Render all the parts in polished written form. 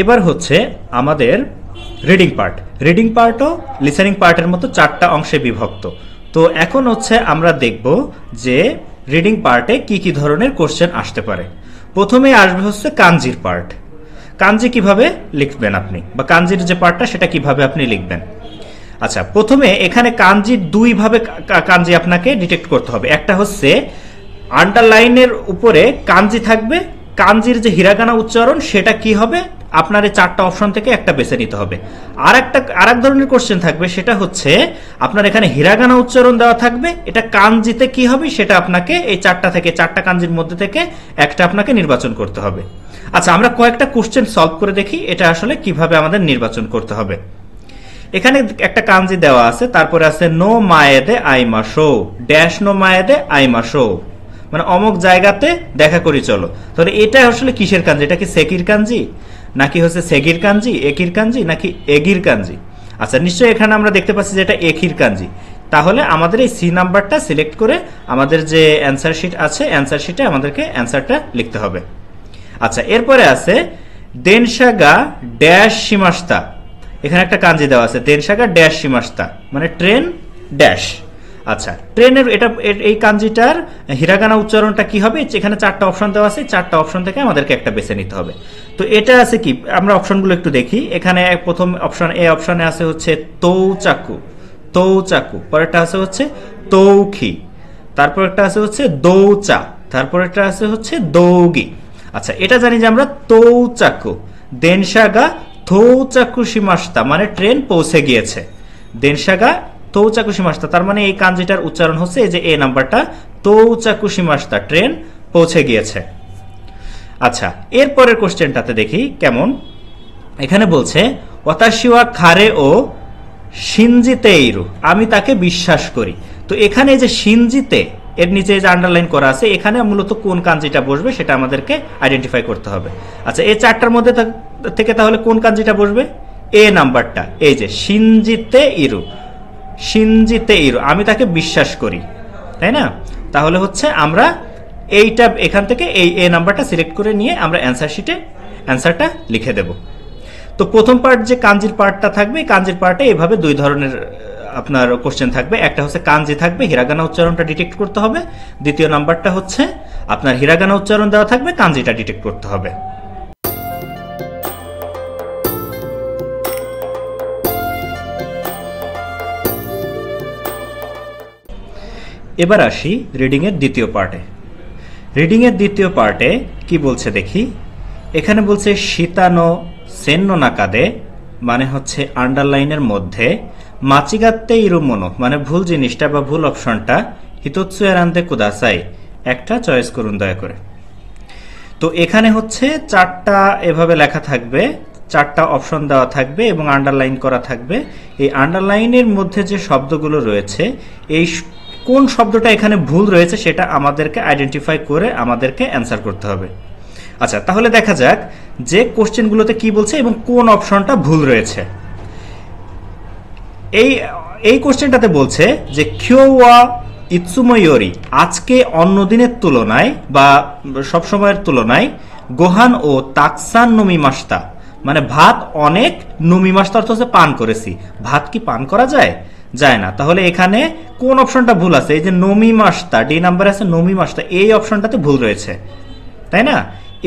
এবার হচ্ছে আমাদের রিডিং পার্ট। রিডিং পার্টও লিসেনিং পার্টের মতো 4টা অংশে বিভক্ত। তো এখন হচ্ছে আমরা দেখব যে রিডিং পার্টে কি কি ধরনের কোশ্চেন আসতে পারে। প্রথমে আসবে হচ্ছে কাঞ্জির পার্ট। কাঞ্জি কিভাবে লিখবেন আপনি, বা কাঞ্জির যে পার্টটা সেটা কিভাবে আপনি লিখবেন। আচ্ছা, প্রথমে এখানে কাঞ্জির দুইভাবে কাঞ্জি আপনাকে ডিটেক্ট করতে হবে। একটা হচ্ছে আন্ডারলাইনের উপরে কাঞ্জি থাকবে, কাঞ্জির যে হিরাগানা উচ্চারণ সেটা কি হবে আপনার এই 4টা অপশন থেকে একটা বেছে নিতে হবে। আরেক ধরনের কোশ্চেন থাকবে, সেটা হচ্ছে আপনার এখানে হিরাগানা উচ্চারণ দেওয়া থাকবে, এটা কাঞ্জিতে কি হবে সেটা আপনাকে এই 4টা কাঞ্জির মধ্যে থেকে একটা আপনাকে নির্বাচন করতে হবে। আচ্ছা, আমরা কয়েকটা কোশ্চেন সলভ করে দেখি এটা আসলে কিভাবে আমাদের নির্বাচন করতে হবে। এখানে একটা কাঞ্জি দেওয়া আছে, তারপরে আছে নো মায়েদে আইমাশো, ড্যাশ নো মায়েদে আইমাশো, মানে অমুক জায়গাতে দেখা করি চলো। তাহলে এটা আসলে কিসের কাঞ্জি? এটা কি সেকির কাঞ্জি, নাকি হচ্ছে সেগির কাঞ্জি, একির কাঞ্জি, নাকি এগির কাঞ্জি? আচ্ছা, নিশ্চয়ই এখানে আমরা দেখতে পাচ্ছি যে এটা একির কাঞ্জি। তাহলে আমাদের এই সি নাম্বারটা সিলেক্ট করে আমাদের যে অ্যান্সার শিট আছে, অ্যান্সার শিটে আমাদেরকে অ্যান্সারটা লিখতে হবে। আচ্ছা, এরপরে আছে দেনসাগা ড্যাশ সীমাস্তা। এখানে একটা কাঞ্জি দেওয়া আছে দেনসাগা ড্যাশ সীমাস্তা, মানে ট্রেন ড্যাশ। আচ্ছা, ট্রেনের এই কাঞ্জিটার হিরাগানা উচ্চারণটা কি হবে? এখানে 4টা অপশন দেওয়া আছে, 4টা অপশন থেকে আমাদেরকে একটা বেছে নিতে হবে। তো এটা আছে কি, আমরা অপশনগুলো একটু দেখি। এখানে প্রথম অপশন এ অপশনে আছে হচ্ছে তৌচাকু, তৌচাকু। পরেরটা আছে হচ্ছে তৌখি, তারপর একটা আছে হচ্ছে দৌচা, তারপর একটা আছে হচ্ছে দৌগি। আচ্ছা, এটা জানি যে আমরা তৌচাকু দেনসাগা থৌচাকু সীমাস্তা, মানে ট্রেন পৌঁছে গিয়েছে। দেনসাগা তৌচাকু সীমাস্তা, তার মানে এই কাঞ্জিটার উচ্চারণ হচ্ছে এই যে এ নাম্বারটা, তৌচাকু সীমাস্তা, ট্রেন পৌঁছে গিয়েছে। আচ্ছা, এরপরের কোশ্চেনটাতে দেখি কেমন। এখানে বলছে ওয়াতাশিওয়া খারে ও শিনজিতেইরু, আমি তাকে বিশ্বাস করি। তো এখানে যে শিনজিতে, এর নিচে যে আন্ডারলাইন করা আছে, এখানে মূলত কোন কাঞ্জিটা বসবে সেটা আমাদেরকে আইডেন্টিফাই করতে হবে। আচ্ছা, এই 4টার মধ্যে থেকে তাহলে কোন কাঞ্জিটা বসবে? এ নাম্বারটা, এই যে শিনজিতে ইরু, শিনজিতে ইরু, আমি তাকে বিশ্বাস করি, তাই না? তাহলে হচ্ছে আমরা এইটা এখান থেকে এই এ নাম্বারটা সিলেক্ট করে নিয়ে আমরা অ্যান্সার শিটে অ্যান্সারটা লিখে দেব। তো প্রথম পার্ট যে কাঞ্জির পার্টটা থাকবে, কাঞ্জির পার্টে এভাবে দুই ধরনের আপনার কোশ্চেন থাকবে। একটা হচ্ছে কাঞ্জি থাকবে, হিরাগানা উচ্চারণটা ডিটেক্ট করতে হবে। দ্বিতীয় নাম্বারটা হচ্ছে আপনার হিরাগানা উচ্চারণ দেওয়া থাকবে, কাঞ্জিটা ডিটেক্ট করতে হবে। এবার আসি রিডিং এর দ্বিতীয় পার্টে। রিডিং এর দ্বিতীয় পার্টে কি বলছে দেখি। এখানে বলছে শীতানো সেন্নো নাকাদে, মানে হচ্ছে আন্ডারলাইনের মধ্যে, মাচিগাত্তে ইরুমোনো, মানে ভুল জিনিসটা বা ভুল অপশনটা, হিতোৎসু এরান্দে কুদাসাই, একটা চয়েস করুন দয়া করে। তো এখানে হচ্ছে 4টা এভাবে লেখা থাকবে, 4টা অপশন দেওয়া থাকবে এবং আন্ডারলাইন করা থাকবে। এই আন্ডারলাইনের মধ্যে যে শব্দগুলো রয়েছে, এই কোন শব্দটা এখানে ভুল রয়েছে সেটা আমাদেরকে আইডেন্টিফাই করে আমাদেরকে অ্যান্সার করতে হবে। আচ্ছা, তাহলে দেখা যাক যে কোশ্চেনগুলোতে কি বলছে এবং কোন অপশনটা ভুল রয়েছে। এই কোশ্চেনটাতে বলছে যে কিওয়া ইৎসুময়োরি, আজকে অন্য দিনের তুলনায় বা সবসময়ের তুলনায়, গোহান ও তাকসান নমিমাস্তা, মানে ভাত অনেক, নমিমাস্তা অর্থ হচ্ছে পান করেছি। ভাত কি পান করা যায়? যায় না। তাহলে এখানে কোন অপশনটা ভুল আছে? এই যে নমিমাস্তা, ডি নাম্বার আছে নমিমাস্তা, এই অপশনটাতে ভুল রয়েছে, তাই না?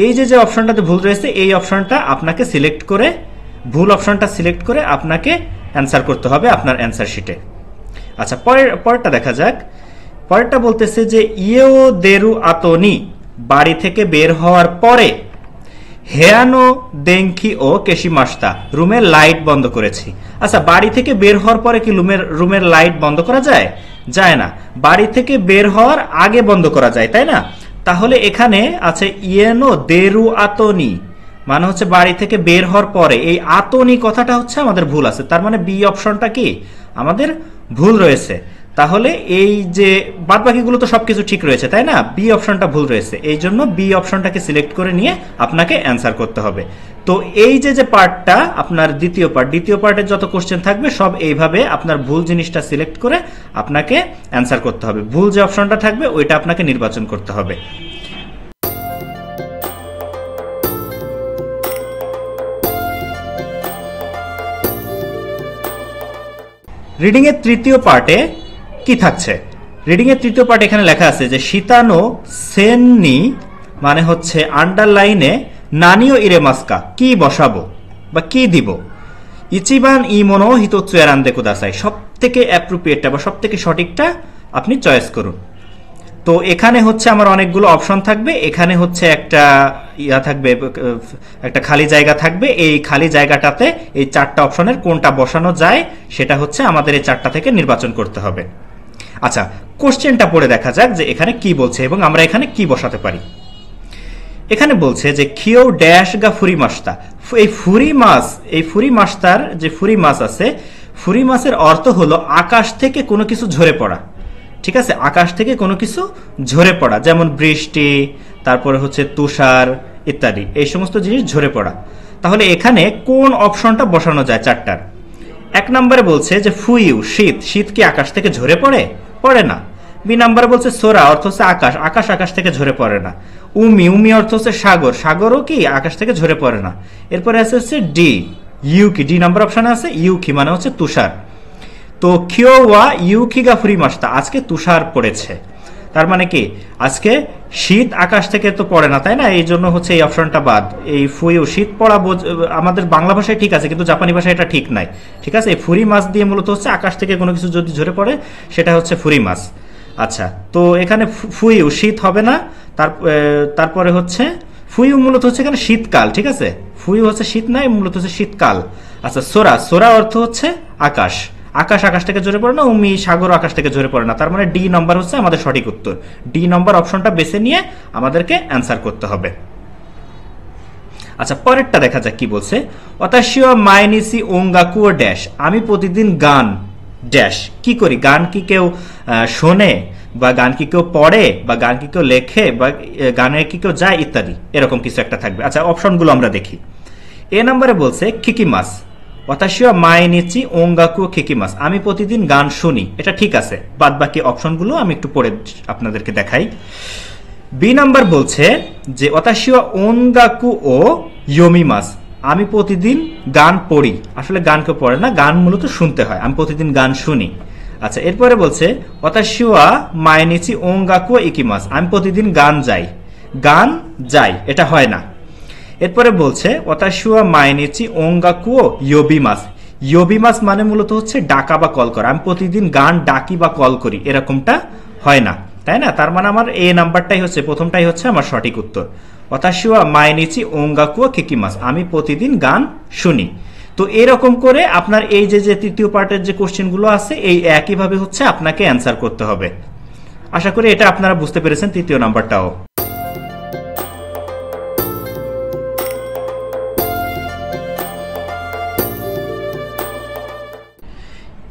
এই যে অপশনটাতে ভুল রয়েছে, এই অপশনটা আপনাকে সিলেক্ট করে, ভুল অপশনটা সিলেক্ট করে আপনাকে অ্যান্সার করতে হবে আপনার অ্যান্সার শিটে। আচ্ছা, পরেরটা দেখা যাক। পরেরটা বলতেছে যে ইয়েও দেরু আতনি, বাড়ি থেকে বের হওয়ার পরে, হেয়ানো দেঙ্কি ও কেশিমাস্তা, রুমের লাইট বন্ধ করেছি। আচ্ছা, বাড়ি থেকে বের হওয়ার পরে কি রুমের লাইট বন্ধ করা যায়? যায় না। বাড়ি থেকে বের হওয়ার আগে বন্ধ করা যায়, তাই না? তাহলে এখানে আছে ইয়েনো দেরু আতনি, মানে হচ্ছে বাড়ি থেকে বের হওয়ার পরে। এই আতনি কথাটা হচ্ছে আমাদের ভুল আছে, তার মানে বি অপশনটা কি আমাদের ভুল রয়েছে। তাহলে এই যে বাদবাকিগুলো তো সবকিছু ঠিক রয়েছে, তাই না? বি অপশনটা ভুল রয়েছে, এই জন্য বি অপশনটাকে সিলেক্ট করে নিয়ে আপনাকে অ্যান্সার করতে হবে। তো এই যে পার্টটা আপনার দ্বিতীয় পার্টের যত কোশ্চেন থাকবে সব এইভাবে আপনার ভুল জিনিসটা সিলেক্ট করে আপনাকে অ্যান্সার করতে হবে। ভুল যে অপশনটা থাকবে ওইটা আপনাকে নির্বাচন করতে হবে। রিডিং এর তৃতীয় পার্টে কি থাকছে? রিডিং এর তৃতীয় পার্ট এখানে লেখা আছে যে শিতানো সেননি মানে হচ্ছে আন্ডারলাইনে নানিও ইরেমাস্কা, কি বসাবো বা কি দিব। ইচিবান ইমোনো হিতোৎসু এরান্দে কুদাসাই, সব থেকে অ্যাপ্রোপ্রিয়েটটা বা সব থেকে সঠিকটা আপনি চয়েস করুন। তো এখানে হচ্ছে আমার অনেকগুলো অপশন থাকবে, এখানে হচ্ছে একটা থাকবে, একটা খালি জায়গা থাকবে। এই খালি জায়গাটাতে এই 4টা অপশনের কোনটা বসানো যায় সেটা হচ্ছে আমাদের এই 4টা থেকে নির্বাচন করতে হবে। আচ্ছা, কোশ্চেনটা পড়ে দেখা যাক যে এখানে কি বলছে এবং আমরা এখানে কি বসাতে পারি। এখানে বলছে যে কিও ড্যাশ গা ফুরি মাস্তা, এই ফুরি মাস্তার যে ফুরি মাছ আছে, ফুরি মাছের অর্থ হলো আকাশ থেকে কোনো কিছু ঝরে পড়া। ঠিক আছে, আকাশ থেকে কোনো কিছু ঝরে পড়া, যেমন বৃষ্টি, তারপরে হচ্ছে তুষার ইত্যাদি, এই সমস্ত জিনিস ঝরে পড়া। তাহলে এখানে কোন অপশনটা বসানো যায় 4টার? 1 নম্বরে বলছে যে ফুইউ, শীত, শীত কি আকাশ থেকে ঝরে পড়ে? পড়ে না। বি নাম্বারে বলছে সোরা, অর্থ হচ্ছে আকাশ, আকাশ থেকে ঝরে পড়ে না। উমি অর্থ হচ্ছে সাগর, সাগরও কি আকাশ থেকে ঝরে পড়ে না। এরপরে আছে হচ্ছে ডি, ইউকি, ডি নাম্বার অপশনে আছে ইউকি মানে হচ্ছে তুষার। তো কিওয়া ইউকি গা ফুরি মাস্তা, আজকে তুষার পড়েছে। তার মানে কি আজকে শীত আকাশ থেকে তো পড়ে না, তাই না? এই জন্য হচ্ছে এই অপশনটা বাদ। এই ফুইউ, শীত পড়া আমাদের বাংলা ভাষায় ঠিক আছে, কিন্তু জাপানি ভাষায় এটা ঠিক নাই। ঠিক আছে, এই ফুরি মাছ দিয়ে মূলত হচ্ছে আকাশ থেকে কোনো কিছু যদি ঝরে পড়ে সেটা হচ্ছে ফুরি মাছ। আচ্ছা, তো এখানে ফুইউ শীত হবে না। তারপরে হচ্ছে ফুইউ মূলত হচ্ছে এখানে শীতকাল। ঠিক আছে, ফুইউ হচ্ছে শীত নাই, মূলত হচ্ছে শীতকাল। আচ্ছা, সোরা, সোরা অর্থ হচ্ছে আকাশ, আকাশ থেকে ঝরে পড়ে না। উমি, সাগর আকাশ থেকে ঝরে পড়ে না। তার মানে ডি নম্বর হচ্ছে আমাদের সঠিক উত্তর। ডি নম্বর অপশনটা বেছে নিয়ে আমাদেরকে অ্যান্সার করতে হবে। আচ্ছা, পরেরটা দেখা যাক কি বলছে। অতাশিও মাইনিসি ওঙ্গাকু ও ড্যাশ, আমি প্রতিদিন গান ড্যাশ কি করি। গান কি কেউ শোনে, বা গান কি কেউ পড়ে, বা গান কি কেউ লেখে, বা গানে কি কেউ যায় ইত্যাদি, এরকম কিছু একটা থাকবে। আচ্ছা, অপশনগুলো আমরা দেখি। এ নম্বরে বলছে কিকিমাস, অতাশিও মাইনিচি ওঙ্গাকু কিকিমাস, আমি প্রতিদিন গান শুনি। এটা ঠিক আছে, বাদ বাকি অপশনগুলো আমি একটু পড়ে আপনাদেরকে দেখাই। বি নাম্বার বলছে যে অতাশিও ওঙ্গাকু ও ইয়োমিমাস, আমি প্রতিদিন গান পড়ি। আসলে গান কেউ পড়ে না, গান মূলত শুনতে হয়, আমি প্রতিদিন গান শুনি। আচ্ছা, এরপরে বলছে অতাশিওয়া মাইনিচি ওঙ্গাকু ইকিমাস, আমি প্রতিদিন গান যাই, এটা হয় না। এরপরে বলছে অতাশিওয়া মাইনিচি ওঙ্গাকু ইয়োবিমাস, ইয়োবিমাস মানে মূলত হচ্ছে ডাকা বা কল করা, আমি প্রতিদিন গান ডাকি বা কল করি, এরকমটা হয় না, তাই না? তার মানে আমার এ নাম্বারটাই হচ্ছে, প্রথমটাই হচ্ছে আমার সঠিক উত্তর। অতাশিওয়া মাইনিচি ওঙ্গাকু কিকিমাস, আমি প্রতিদিন গান শুনি। তো এরকম করে আপনার এই যে তৃতীয় পার্টের যে কোশ্চেনগুলো আছে, এই একইভাবে হচ্ছে আপনাকে অ্যান্সার করতে হবে। আশা করি এটা আপনারা বুঝতে পেরেছেন, তৃতীয় নাম্বারটাও।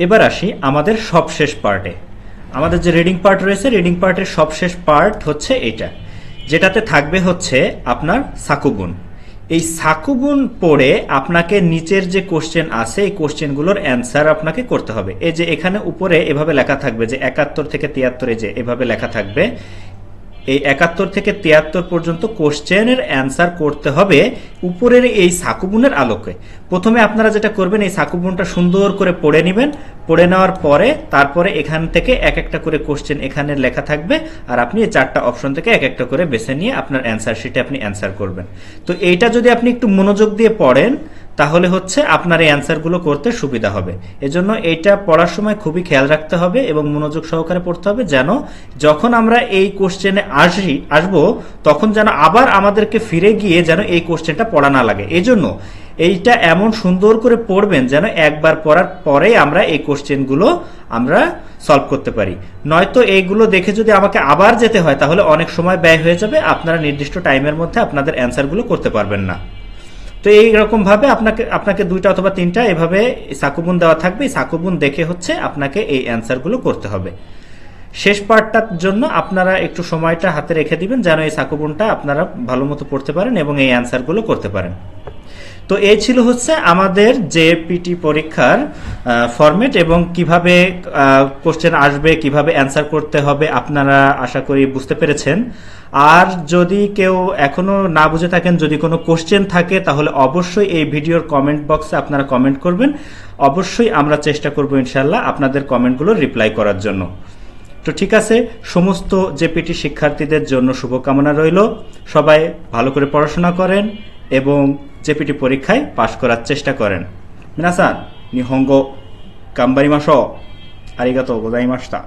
এবার আসি আমাদের সবশেষ পার্টে। আমাদের যে রিডিং পার্ট রয়েছে, রিডিং পার্টের সবশেষ পার্ট হচ্ছে এটা, যেটাতে থাকবে হচ্ছে আপনার সাকুবুন। এই সাকুবুন পড়ে আপনাকে নিচের যে কোশ্চেন আছে এই কোশ্চেনগুলোর অ্যান্সার আপনাকে করতে হবে। এই যে এখানে উপরে এভাবে লেখা থাকবে যে 71 থেকে 73, যে এভাবে লেখা থাকবে, এই 71 থেকে 73 পর্যন্ত কোশ্চেনের অ্যান্সার করতে হবে উপরের এই সাকুবুনের আলোকে। প্রথমে আপনারা যেটা করবেন, এই সাকুবুনটা সুন্দর করে পড়ে নেবেন। পড়ে নেওয়ার পরে তারপরে এখান থেকে এক একটা করে কোশ্চেন এখানে লেখা থাকবে, আর আপনি এই 4টা অপশন থেকে এক একটা করে বেছে নিয়ে আপনার অ্যান্সার শিটে আপনি অ্যান্সার করবেন। তো এইটা যদি আপনি একটু মনোযোগ দিয়ে পড়েন তাহলে হচ্ছে আপনার এই অ্যান্সারগুলো করতে সুবিধা হবে। এজন্য এইটা পড়ার সময় খুবই খেয়াল রাখতে হবে এবং মনোযোগ সহকারে পড়তে হবে, যেন যখন আমরা এই কোশ্চেনে আসবো তখন যেন আবার আমাদেরকে ফিরে গিয়ে যেন এই কোশ্চেনটা পড়া না লাগে। এজন্য এইটা এমন সুন্দর করে পড়বেন যেন একবার পড়ার পরে আমরা এই কোশ্চেনগুলো আমরা সলভ করতে পারি। নয়তো এইগুলো দেখে যদি আমাকে আবার যেতে হয় তাহলে অনেক সময় ব্যয় হয়ে যাবে, আপনারা নির্দিষ্ট টাইমের মধ্যে আপনাদের অ্যান্সারগুলো করতে পারবেন না। তো এইরকম ভাবে আপনাকে 2টা অথবা 3টা এভাবে সাকুবুন দেওয়া থাকবে, সাকুবুন দেখে হচ্ছে আপনাকে এই অ্যান্সারগুলো করতে হবে। শেষ পার্টটার জন্য আপনারা একটু সময়টা হাতে রেখে দিবেন যেন এই সাকুবুনটা আপনারা ভালো মতো পড়তে পারেন এবং এই অ্যান্সারগুলো করতে পারেন। তো এই ছিল হচ্ছে আমাদের জেপিটি পরীক্ষার ফরম্যাট এবং কিভাবে কোশ্চেন আসবে, কিভাবে অ্যান্সার করতে হবে আপনারা আশা করি বুঝতে পেরেছেন। আর যদি কেউ এখনো না বুঝে থাকেন, যদি কোনো কোশ্চেন থাকে, তাহলে অবশ্যই এই ভিডিওর কমেন্ট বক্সে আপনারা কমেন্ট করবেন। অবশ্যই আমরা চেষ্টা করব ইনশাল্লাহ আপনাদের কমেন্টগুলো রিপ্লাই করার জন্য। তো ঠিক আছে, সমস্ত জেপিটি শিক্ষার্থীদের জন্য শুভকামনা রইল। সবাই ভালো করে পড়াশোনা করেন এবং জেপিটি পরীক্ষায় পাশ করার চেষ্টা করেন। মিনাসান নিহঙ্গ গাম্বারিমাশো। আরিগাতো গোজাইমাশিতা।